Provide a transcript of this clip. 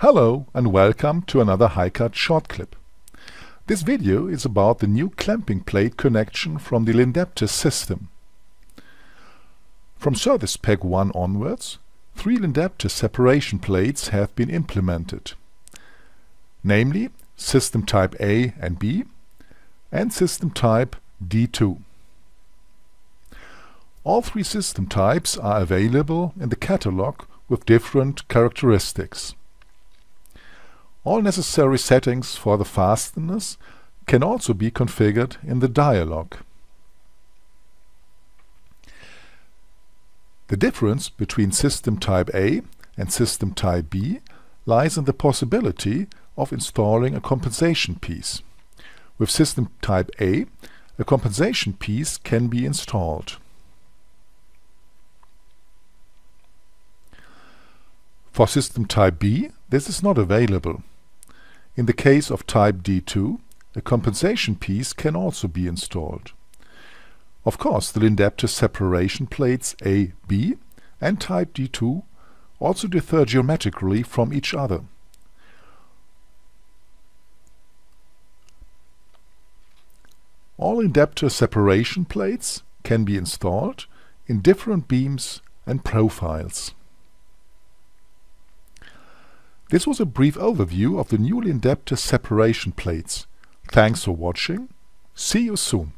Hello and welcome to another HiCAD short clip. This video is about the new clamping plate connection from the Lindapter system. From Service Pack 1 onwards, 3 Lindapter separation plates have been implemented, namely System Type A and B and System Type D2. All 3 system types are available in the catalog with different characteristics. All necessary settings for the fastness can also be configured in the dialog. The difference between System Type A and System Type B lies in the possibility of installing a compensation piece. With System Type A, a compensation piece can be installed. For System Type B, this is not available. In the case of Type D2, a compensation piece can also be installed. Of course, the Lindapter separation plates A, B and Type D2 also differ geometrically from each other. All Lindapter separation plates can be installed in different beams and profiles. This was a brief overview of the new Lindapter separation plates. Thanks for watching. See you soon.